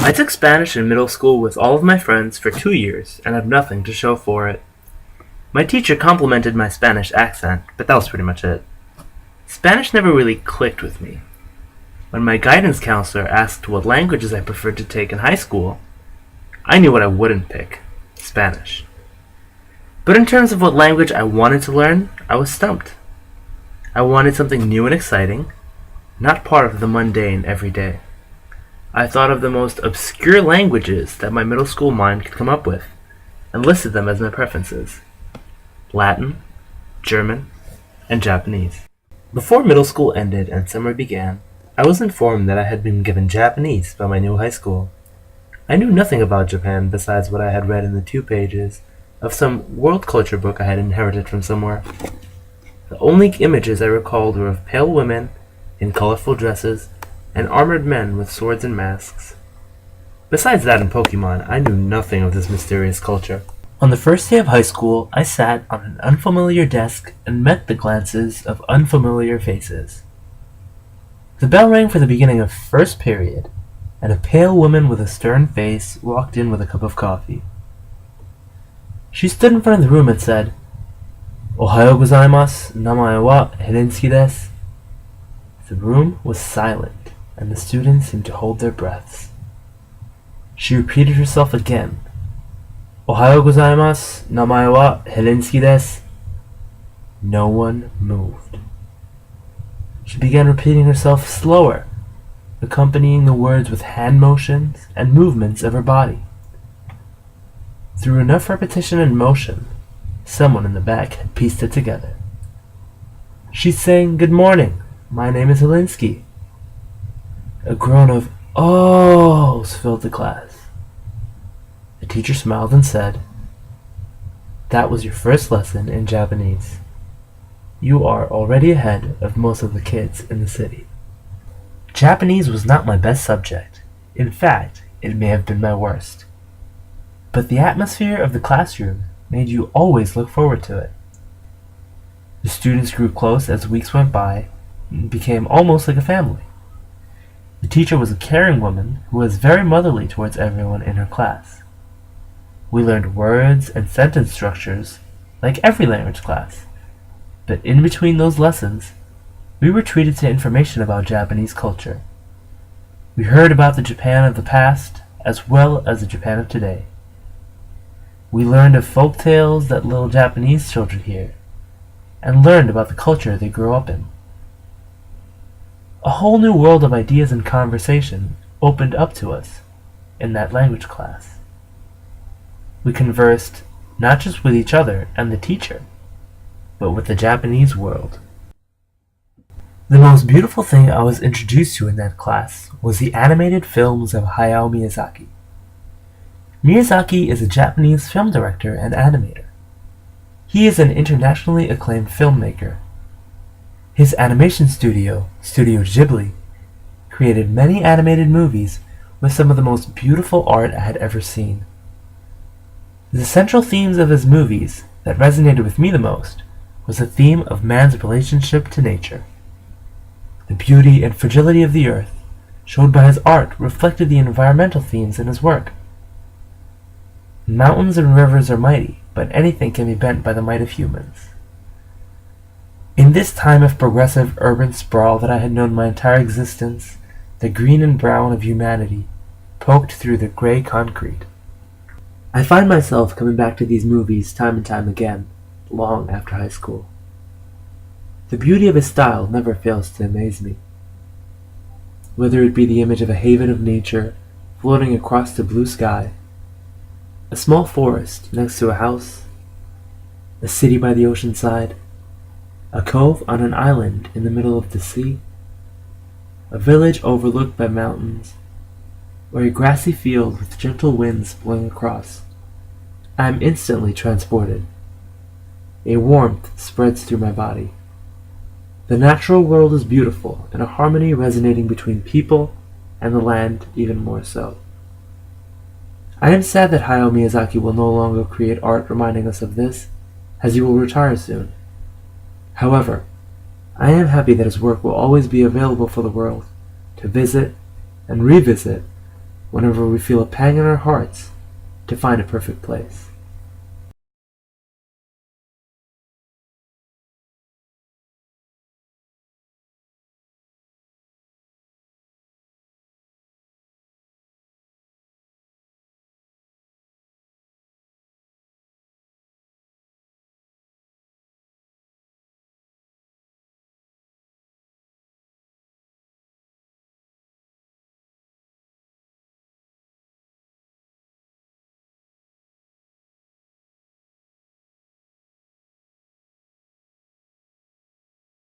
I took Spanish in middle school with all of my friends for 2 years and have nothing to show for it. My teacher complimented my Spanish accent, but that was pretty much it. Spanish never really clicked with me. When my guidance counselor asked what languages I preferred to take in high school, I knew what I wouldn't pick: Spanish. But in terms of what language I wanted to learn, I was stumped. I wanted something new and exciting, not part of the mundane everyday. I thought of the most obscure languages that my middle school mind could come up with, and listed them as my preferences: Latin, German, and Japanese. Before middle school ended and summer began, I was informed that I had been given Japanese by my new high school. I knew nothing about Japan besides what I had read in the 2 pages of some world culture book I had inherited from somewhere. The only images I recalled were of pale women in colorful dresses and armored men with swords and masks. Besides that and Pokemon, I knew nothing of this mysterious culture. On the first day of high school, I sat on an unfamiliar desk and met the glances of unfamiliar faces. The bell rang for the beginning of first period, and a pale woman with a stern face walked in with a cup of coffee. She stood in front of the room and said, "Ohayou gozaimasu, namae wa Helensky desu." The room was silent, and the students seemed to hold their breaths. She repeated herself again. "Ohayou gozaimasu, namae wa Helensky desu." No one moved. She began repeating herself slower, accompanying the words with hand motions and movements of her body. Through enough repetition and motion, someone in the back had pieced it together. She's saying, "Good morning, my name is Helensky." A groan of "ohs" filled the class. The teacher smiled and said, "That was your first lesson in Japanese. You are already ahead of most of the kids in the city." Japanese was not my best subject. In fact, it may have been my worst. But the atmosphere of the classroom made you always look forward to it. The students grew close as weeks went by and became almost like a family. The teacher was a caring woman who was very motherly towards everyone in her class. We learned words and sentence structures like every language class, but in between those lessons, we were treated to information about Japanese culture. We heard about the Japan of the past as well as the Japan of today. We learned of folk tales that little Japanese children hear, and learned about the culture they grew up in. A whole new world of ideas and conversation opened up to us in that language class. We conversed not just with each other and the teacher, but with the Japanese world. The most beautiful thing I was introduced to in that class was the animated films of Hayao Miyazaki. Miyazaki is a Japanese film director and animator. He is an internationally acclaimed filmmaker. His animation studio, Studio Ghibli, created many animated movies with some of the most beautiful art I had ever seen. The central themes of his movies that resonated with me the most was the theme of man's relationship to nature. The beauty and fragility of the earth, showed by his art, reflected the environmental themes in his work. Mountains and rivers are mighty, but anything can be bent by the might of humans. In this time of progressive urban sprawl that I had known my entire existence, the green and brown of humanity poked through the gray concrete. I find myself coming back to these movies time and time again, long after high school. The beauty of his style never fails to amaze me. Whether it be the image of a haven of nature floating across the blue sky, a small forest next to a house, a city by the ocean side, a cove on an island in the middle of the sea, a village overlooked by mountains, or a grassy field with gentle winds blowing across, I am instantly transported. A warmth spreads through my body. The natural world is beautiful, and a harmony resonating between people and the land even more so. I am sad that Hayao Miyazaki will no longer create art reminding us of this, as he will retire soon. However, I am happy that his work will always be available for the world to visit and revisit whenever we feel a pang in our hearts to find a perfect place.